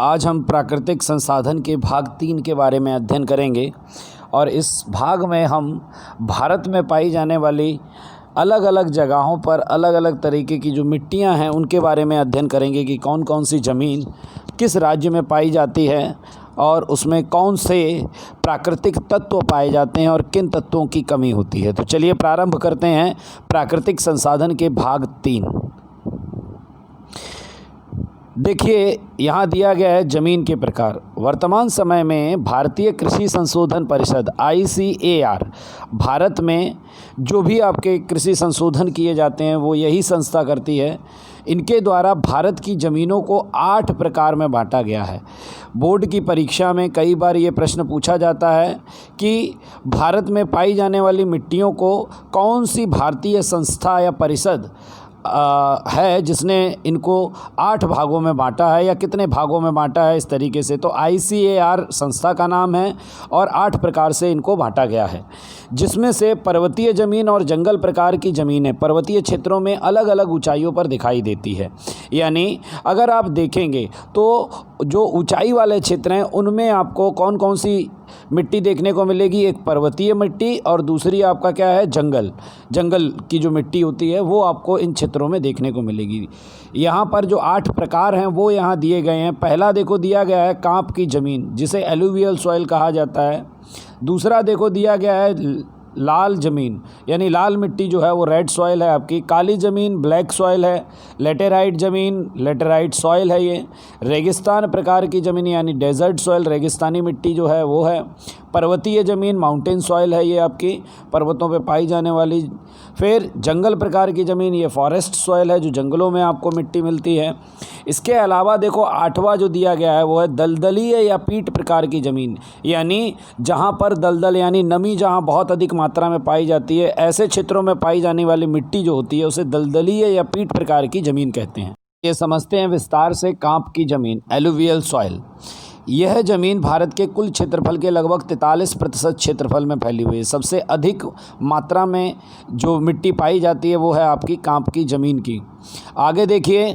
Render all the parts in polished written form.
आज हम प्राकृतिक संसाधन के भाग 3 के बारे में अध्ययन करेंगे और इस भाग में हम भारत में पाई जाने वाली अलग अलग जगहों पर अलग अलग तरीके की जो मिट्टियां हैं उनके बारे में अध्ययन करेंगे कि कौन कौन सी ज़मीन किस राज्य में पाई जाती है और उसमें कौन से प्राकृतिक तत्व पाए जाते हैं और किन तत्वों की कमी होती है। तो चलिए प्रारंभ करते हैं प्राकृतिक संसाधन के भाग 3। देखिए यहाँ दिया गया है ज़मीन के प्रकार। वर्तमान समय में भारतीय कृषि संशोधन परिषद ICAR भारत में जो भी आपके कृषि संशोधन किए जाते हैं वो यही संस्था करती है। इनके द्वारा भारत की ज़मीनों को 8 प्रकार में बांटा गया है। बोर्ड की परीक्षा में कई बार ये प्रश्न पूछा जाता है कि भारत में पाई जाने वाली मिट्टियों को कौन सी भारतीय संस्था या परिषद है जिसने इनको 8 भागों में बांटा है या कितने भागों में बांटा है। इस तरीके से तो ICAR संस्था का नाम है और 8 प्रकार से इनको बांटा गया है, जिसमें से पर्वतीय ज़मीन और जंगल प्रकार की ज़मीनें पर्वतीय क्षेत्रों में अलग अलग ऊंचाइयों पर दिखाई देती है। यानी अगर आप देखेंगे तो जो ऊंचाई वाले क्षेत्र हैं उनमें आपको कौन कौन सी मिट्टी देखने को मिलेगी। एक पर्वतीय मिट्टी और दूसरी आपका क्या है, जंगल की जो मिट्टी होती है वो आपको इन क्षेत्रों में देखने को मिलेगी। यहाँ पर जो 8 प्रकार हैं वो यहाँ दिए गए हैं। पहला देखो दिया गया है कांप की ज़मीन जिसे एलुवियल सॉइल कहा जाता है। दूसरा देखो दिया गया है लाल ज़मीन यानी लाल मिट्टी जो है वो रेड सॉइल है आपकी। काली ज़मीन ब्लैक सॉइल है। लेटेराइट ज़मीन लेटेराइट सॉइल है। ये रेगिस्तान प्रकार की ज़मीन यानी डेजर्ट सॉइल रेगिस्तानी मिट्टी जो है वो है। पर्वतीय ज़मीन माउंटेन सॉइल है ये आपकी, पर्वतों पे पाई जाने वाली। फिर जंगल प्रकार की ज़मीन ये फॉरेस्ट सॉइल है जो जंगलों में आपको मिट्टी मिलती है। इसके अलावा देखो 8वां जो दिया गया है वो है दलदलीय या पीट प्रकार की ज़मीन, यानी जहाँ पर दलदल यानी नमी जहाँ बहुत अधिक मात्रा में पाई जाती है, ऐसे क्षेत्रों में पाई जाने वाली मिट्टी जो होती है उसे दलदलीय या पीट प्रकार की ज़मीन कहते हैं। ये समझते हैं विस्तार से कांप की ज़मीन एलुवियल सॉइल। यह ज़मीन भारत के कुल क्षेत्रफल के लगभग 43% क्षेत्रफल में फैली हुई है। सबसे अधिक मात्रा में जो मिट्टी पाई जाती है वो है आपकी कांप की ज़मीन की। आगे देखिए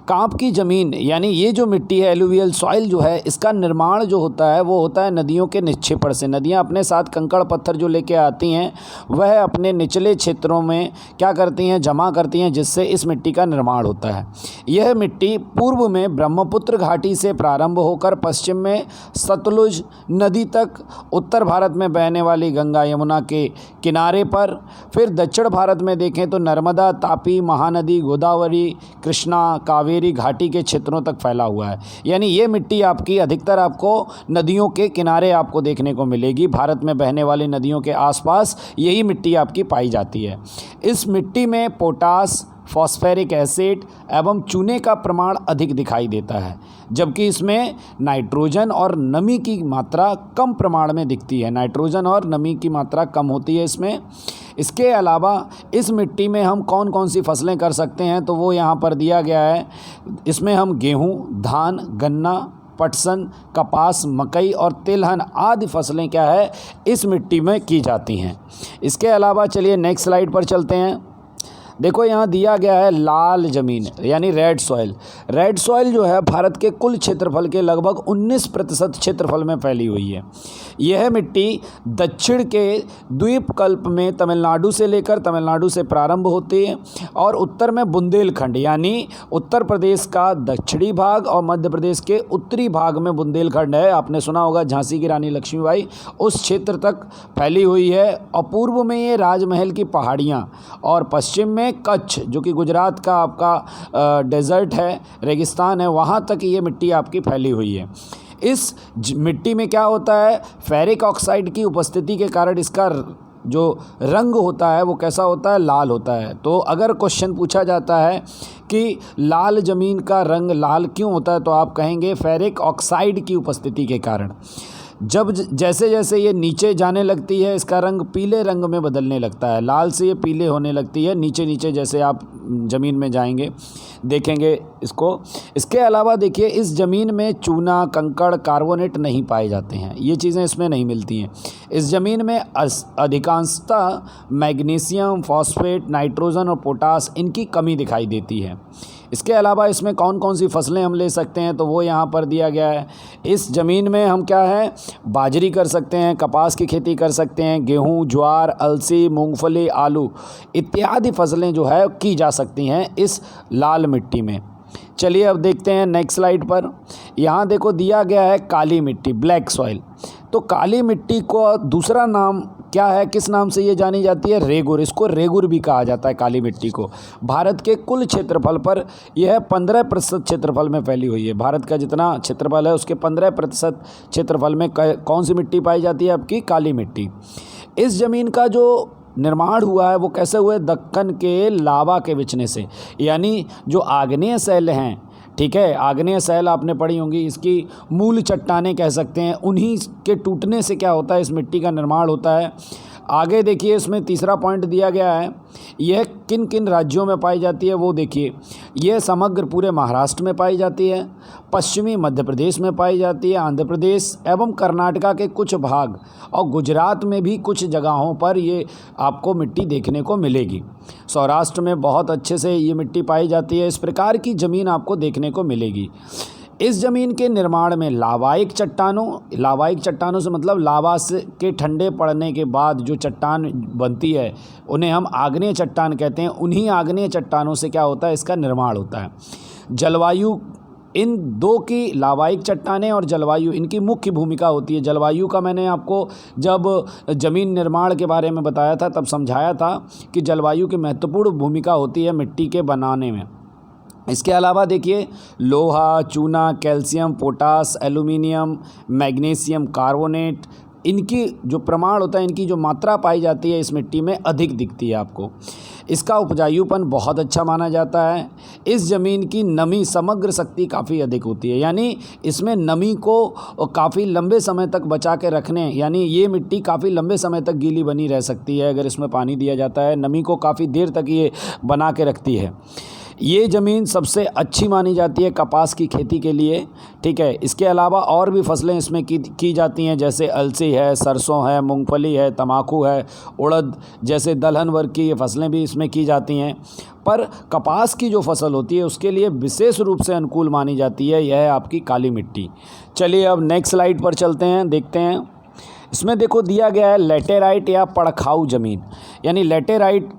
कांप की ज़मीन यानी ये जो मिट्टी है एलुवियल सॉइल जो है, इसका निर्माण जो होता है वो होता है नदियों के निक्षेपण से। नदियाँ अपने साथ कंकड़ पत्थर जो लेके आती हैं वह अपने निचले क्षेत्रों में क्या करती हैं, जमा करती हैं, जिससे इस मिट्टी का निर्माण होता है। यह मिट्टी पूर्व में ब्रह्मपुत्र घाटी से प्रारंभ होकर पश्चिम में सतलुज नदी तक, उत्तर भारत में बहने वाली गंगा यमुना के किनारे पर, फिर दक्षिण भारत में देखें तो नर्मदा तापी महानदी गोदावरी कृष्णा कावेरी घाटी के क्षेत्रों तक फैला हुआ है। यानी ये मिट्टी आपकी अधिकतर आपको नदियों के किनारे आपको देखने को मिलेगी। भारत में बहने वाली नदियों के आसपास यही मिट्टी आपकी पाई जाती है। इस मिट्टी में पोटास फॉस्फेरिक एसिड एवं चूने का प्रमाण अधिक दिखाई देता है, जबकि इसमें नाइट्रोजन और नमी की मात्रा कम प्रमाण में दिखती है। नाइट्रोजन और नमी की मात्रा कम होती है इसमें। इसके अलावा इस मिट्टी में हम कौन कौन सी फसलें कर सकते हैं तो वो यहाँ पर दिया गया है। इसमें हम गेहूँ, धान, गन्ना, पटसन, कपास, मकई और तिलहन आदि फसलें क्या है इस मिट्टी में की जाती हैं। इसके अलावा चलिए नेक्स्ट स्लाइड पर चलते हैं। देखो यहाँ दिया गया है लाल ज़मीन यानी रेड सॉइल। रेड सॉइल जो है भारत के कुल क्षेत्रफल के लगभग 19% क्षेत्रफल में फैली हुई है। यह मिट्टी दक्षिण के द्वीपकल्प में तमिलनाडु से लेकर तमिलनाडु से प्रारंभ होती है और उत्तर में बुंदेलखंड यानी उत्तर प्रदेश का दक्षिणी भाग और मध्य प्रदेश के उत्तरी भाग में बुंदेलखंड है। आपने सुना होगा झांसी की रानी लक्ष्मीबाई, उस क्षेत्र तक फैली हुई है। और पूर्व में ये राजमहल की पहाड़ियाँ और पश्चिम में कच्छ जो कि गुजरात का आपका डेजर्ट है, रेगिस्तान है, वहाँ तक ये मिट्टी आपकी फैली हुई है। इस मिट्टी में क्या होता है, फेरिक ऑक्साइड की उपस्थिति के कारण इसका जो रंग होता है वो कैसा होता है, लाल होता है। तो अगर क्वेश्चन पूछा जाता है कि लाल ज़मीन का रंग लाल क्यों होता है तो आप कहेंगे फेरिक ऑक्साइड की उपस्थिति के कारण। जब जैसे जैसे ये नीचे जाने लगती है इसका रंग पीले रंग में बदलने लगता है, लाल से ये पीले होने लगती है नीचे नीचे जैसे आप ज़मीन में जाएंगे देखेंगे इसको। इसके अलावा देखिए इस ज़मीन में चूना, कंकड़, कार्बोनेट नहीं पाए जाते हैं, ये चीज़ें इसमें नहीं मिलती हैं। इस ज़मीन में अधिकांशतः मैग्नीशियम, फॉस्फेट, नाइट्रोजन और पोटास इनकी कमी दिखाई देती है। इसके अलावा इसमें कौन कौन सी फसलें हम ले सकते हैं तो वो यहाँ पर दिया गया है। इस ज़मीन में हम क्या है, बाजरी कर सकते हैं, कपास की खेती कर सकते हैं, गेहूँ, ज्वार, अलसी, मूंगफली, आलू इत्यादि फसलें जो है की जा सकती हैं इस लाल मिट्टी में। चलिए अब देखते हैं नेक्स्ट स्लाइड पर। यहाँ देखो दिया गया है काली मिट्टी, ब्लैक सॉइल। तो काली मिट्टी को दूसरा नाम क्या है, किस नाम से ये जानी जाती है, रेगुर। इसको रेगुर भी कहा जाता है काली मिट्टी को। भारत के कुल क्षेत्रफल पर यह 15% क्षेत्रफल में फैली हुई है। भारत का जितना क्षेत्रफल है उसके 15% क्षेत्रफल में कौन सी मिट्टी पाई जाती है, आपकी काली मिट्टी। इस ज़मीन का जो निर्माण हुआ है वो कैसे हुआ है, दक्कन के लावा के बिछने से, यानी जो आग्नेय शैल हैं, ठीक है, आग्नेय शैल आपने पढ़ी होंगी, इसकी मूल चट्टानें कह सकते हैं, उन्हीं के टूटने से क्या होता है, इस मिट्टी का निर्माण होता है। आगे देखिए इसमें तीसरा पॉइंट दिया गया है, यह किन किन राज्यों में पाई जाती है वो देखिए। यह समग्र पूरे महाराष्ट्र में पाई जाती है, पश्चिमी मध्य प्रदेश में पाई जाती है, आंध्र प्रदेश एवं कर्नाटका के कुछ भाग और गुजरात में भी कुछ जगहों पर ये आपको मिट्टी देखने को मिलेगी। सौराष्ट्र में बहुत अच्छे से ये मिट्टी पाई जाती है। इस प्रकार की ज़मीन आपको देखने को मिलेगी। इस ज़मीन के निर्माण में लावायिक चट्टानों से मतलब लावा से के ठंडे पड़ने के बाद जो चट्टान बनती है उन्हें हम आग्नेय चट्टान कहते हैं। उन्हीं आग्नेय चट्टानों से क्या होता है, इसका निर्माण होता है। जलवायु, इन दो की लावायिक चट्टानें और जलवायु इनकी मुख्य भूमिका होती है। जलवायु का मैंने आपको जब ज़मीन निर्माण के बारे में बताया था तब समझाया था कि जलवायु की महत्वपूर्ण भूमिका होती है मिट्टी के बनाने में। इसके अलावा देखिए लोहा, चूना, calcium, potash, aluminium, magnesium carbonate, इनकी जो प्रमाण होता है, इनकी जो मात्रा पाई जाती है इस मिट्टी में अधिक दिखती है आपको। इसका उपजाऊपन बहुत अच्छा माना जाता है। इस ज़मीन की नमी समग्र शक्ति काफ़ी अधिक होती है, यानी इसमें नमी को काफ़ी लंबे समय तक बचा के रखने, यानी ये मिट्टी काफ़ी लंबे समय तक गीली बनी रह सकती है अगर इसमें पानी दिया जाता है। नमी को काफ़ी देर तक ये बना के रखती है। ये ज़मीन सबसे अच्छी मानी जाती है कपास की खेती के लिए, ठीक है। इसके अलावा और भी फसलें इसमें की जाती हैं, जैसे अलसी है, सरसों है, मूंगफली है, तम्बाकू है, उड़द जैसे दलहन वर्ग की ये फसलें भी इसमें की जाती हैं। पर कपास की जो फसल होती है उसके लिए विशेष रूप से अनुकूल मानी जाती है यह है आपकी काली मिट्टी। चलिए अब नेक्स्ट स्लाइड पर चलते हैं, देखते हैं। इसमें देखो दिया गया है लेटेराइट या पड़खाऊ ज़मीन, यानी लेटेराइट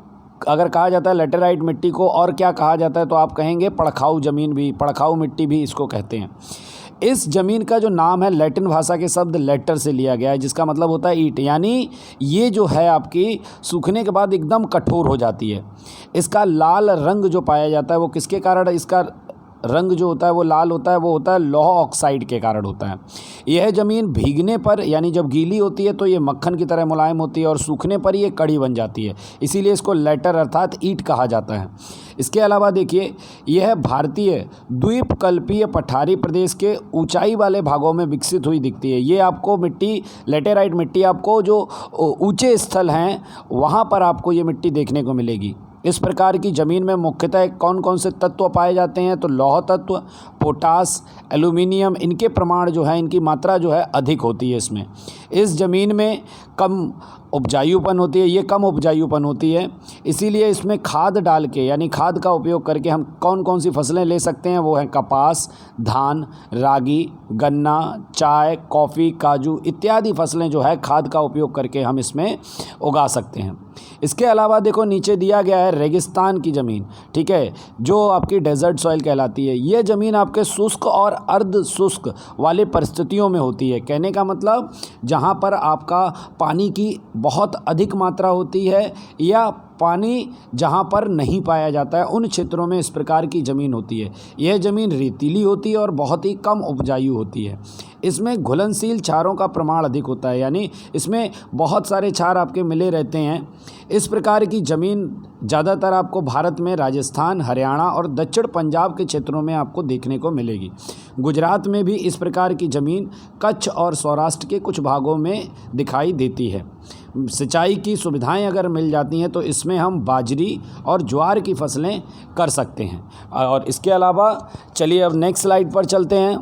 अगर कहा जाता है लेटेराइट मिट्टी को, और क्या कहा जाता है तो आप कहेंगे पड़खाऊ ज़मीन भी, पड़खाऊ मिट्टी भी इसको कहते हैं। इस ज़मीन का जो नाम है लैटिन भाषा के शब्द लेटर से लिया गया है, जिसका मतलब होता है ईंट, यानी ये जो है आपकी सूखने के बाद एकदम कठोर हो जाती है। इसका लाल रंग जो पाया जाता है वो किसके कारण इसका रंग जो होता है वो लाल होता है, वो होता है लौह ऑक्साइड के कारण होता है। यह ज़मीन भीगने पर, यानी जब गीली होती है तो ये मक्खन की तरह मुलायम होती है और सूखने पर ये कड़ी बन जाती है, इसीलिए इसको लेटर अर्थात ईंट कहा जाता है। इसके अलावा देखिए यह भारतीय द्वीपकल्पीय पठारी प्रदेश के ऊंचाई वाले भागों में विकसित हुई दिखती है। ये आपको मिट्टी, लेटेराइट मिट्टी आपको जो ऊंचे स्थल हैं वहाँ पर आपको ये मिट्टी देखने को मिलेगी। इस प्रकार की ज़मीन में मुख्यतः कौन कौन से तत्व पाए जाते हैं तो लौह तत्व, पोटास, एल्यूमिनियम, इनके प्रमाण जो है, इनकी मात्रा जो है अधिक होती है इसमें। इस ज़मीन में कम उपजाऊपन होती है, ये कम उपजाऊपन होती है, इसीलिए इसमें खाद डाल के, यानी खाद का उपयोग करके हम कौन कौन सी फसलें ले सकते हैं वो हैं कपास, धान, रागी, गन्ना, चाय, कॉफ़ी, काजू इत्यादि फसलें जो है खाद का उपयोग करके हम इसमें उगा सकते हैं। इसके अलावा देखो नीचे दिया गया है रेगिस्तान की ज़मीन, ठीक है, जो आपकी डेजर्ट सॉइल कहलाती है। ये ज़मीन आपके शुष्क और अर्ध शुष्क वाले परिस्थितियों में होती है। कहने का मतलब जहाँ पर आपका पानी की बहुत अधिक मात्रा होती है या पानी जहाँ पर नहीं पाया जाता है उन क्षेत्रों में इस प्रकार की ज़मीन होती है। यह ज़मीन रेतीली होती है और बहुत ही कम उपजाऊ होती है। इसमें घुलनशील क्षारों का प्रमाण अधिक होता है, यानी इसमें बहुत सारे क्षार आपके मिले रहते हैं। इस प्रकार की ज़मीन ज़्यादातर आपको भारत में राजस्थान, हरियाणा और दक्षिण पंजाब के क्षेत्रों में आपको देखने को मिलेगी। गुजरात में भी इस प्रकार की ज़मीन कच्छ और सौराष्ट्र के कुछ भागों में दिखाई देती है। सिंचाई की सुविधाएं अगर मिल जाती हैं तो इसमें हम बाजरी और ज्वार की फसलें कर सकते हैं। और इसके अलावा चलिए अब नेक्स्ट स्लाइड पर चलते हैं।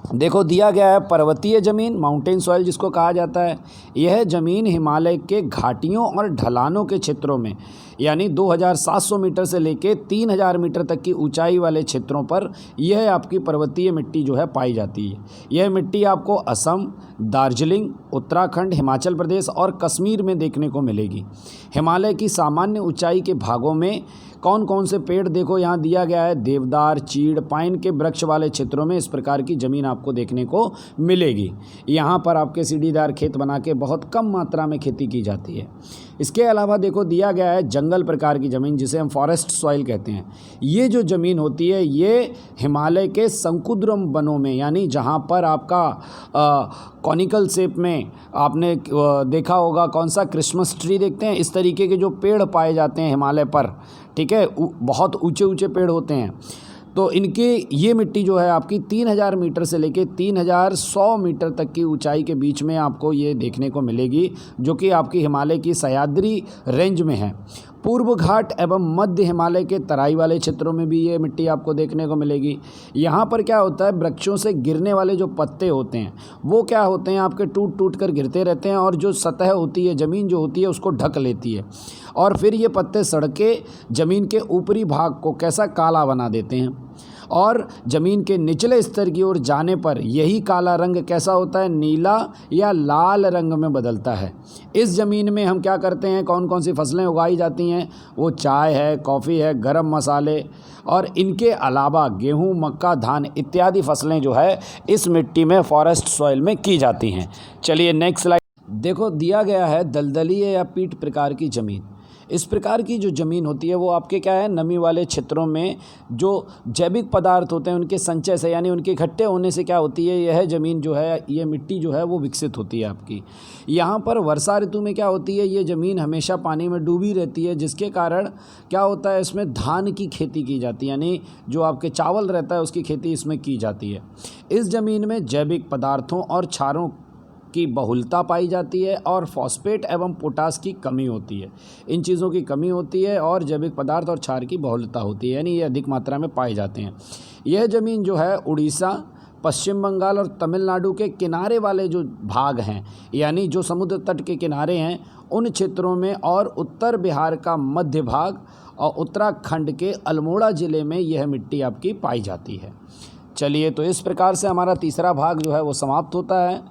देखो दिया गया है पर्वतीय ज़मीन, माउंटेन सॉइल जिसको कहा जाता है। यह ज़मीन हिमालय के घाटियों और ढलानों के क्षेत्रों में, यानी 2700 मीटर से लेके 3000 मीटर तक की ऊंचाई वाले क्षेत्रों पर यह आपकी पर्वतीय मिट्टी जो है पाई जाती है। यह मिट्टी आपको असम, दार्जिलिंग, उत्तराखंड, हिमाचल प्रदेश और कश्मीर में देखने को मिलेगी। हिमालय की सामान्य ऊंचाई के भागों में कौन कौन से पेड़, देखो यहाँ दिया गया है, देवदार, चीड़, पाइन के वृक्ष वाले क्षेत्रों में इस प्रकार की ज़मीन आपको देखने को मिलेगी। यहाँ पर आपके सीढ़ीदार खेत बना के बहुत कम मात्रा में खेती की जाती है। इसके अलावा देखो दिया गया है जंगल प्रकार की ज़मीन, जिसे हम फॉरेस्ट सॉइल कहते हैं। ये जो ज़मीन होती है ये हिमालय के संकुद्रम वनों में, यानी जहाँ पर आपका कॉनिकल शेप में आपने देखा होगा, कौन सा, क्रिसमस ट्री देखते हैं, इस तरीके के जो पेड़ पाए जाते हैं हिमालय पर, ठीक है, बहुत ऊंचे ऊंचे पेड़ होते हैं। तो इनके ये मिट्टी जो है आपकी 3000 मीटर से लेके 3100 मीटर तक की ऊंचाई के बीच में आपको ये देखने को मिलेगी, जो कि आपकी हिमालय की सह्याद्री रेंज में है। पूर्व घाट एवं मध्य हिमालय के तराई वाले क्षेत्रों में भी ये मिट्टी आपको देखने को मिलेगी। यहाँ पर क्या होता है, वृक्षों से गिरने वाले जो पत्ते होते हैं वो क्या होते हैं, आपके टूट टूट कर गिरते रहते हैं, और जो सतह होती है, ज़मीन जो होती है, उसको ढक लेती है, और फिर ये पत्ते सड़ के ज़मीन के ऊपरी भाग को कैसा, काला बना देते हैं। और ज़मीन के निचले स्तर की ओर जाने पर यही काला रंग कैसा होता है, नीला या लाल रंग में बदलता है। इस ज़मीन में हम क्या करते हैं, कौन कौन सी फसलें उगाई जाती हैं, वो चाय है, कॉफ़ी है, गरम मसाले, और इनके अलावा गेहूं, मक्का, धान इत्यादि फसलें जो है इस मिट्टी में, फॉरेस्ट सॉइल में की जाती हैं। चलिए नेक्स्ट स्लाइड देखो, दिया गया है दलदलीय या पीट प्रकार की ज़मीन। इस प्रकार की जो ज़मीन होती है वो आपके क्या है, नमी वाले क्षेत्रों में जो जैविक पदार्थ होते हैं उनके संचय से, यानी उनके इकट्ठे होने से क्या होती है, यह ज़मीन जो है, ये मिट्टी जो है वो विकसित होती है आपकी। यहाँ पर वर्षा ऋतु में क्या होती है, ये ज़मीन हमेशा पानी में डूबी रहती है, जिसके कारण क्या होता है, इसमें धान की खेती की जाती है, यानी जो आपके चावल रहता है उसकी खेती इसमें की जाती है। इस ज़मीन में जैविक पदार्थों और क्षारों की बहुलता पाई जाती है, और फॉस्फेट एवं पोटास की कमी होती है। इन चीज़ों की कमी होती है और जैविक पदार्थ और क्षार की बहुलता होती है, यानी ये अधिक मात्रा में पाए जाते हैं। यह ज़मीन जो है उड़ीसा, पश्चिम बंगाल और तमिलनाडु के किनारे वाले जो भाग हैं, यानी जो समुद्र तट के किनारे हैं, उन क्षेत्रों में, और उत्तर बिहार का मध्य भाग और उत्तराखंड के अल्मोड़ा ज़िले में यह मिट्टी आपकी पाई जाती है। चलिए, तो इस प्रकार से हमारा तीसरा भाग जो है वो समाप्त होता है।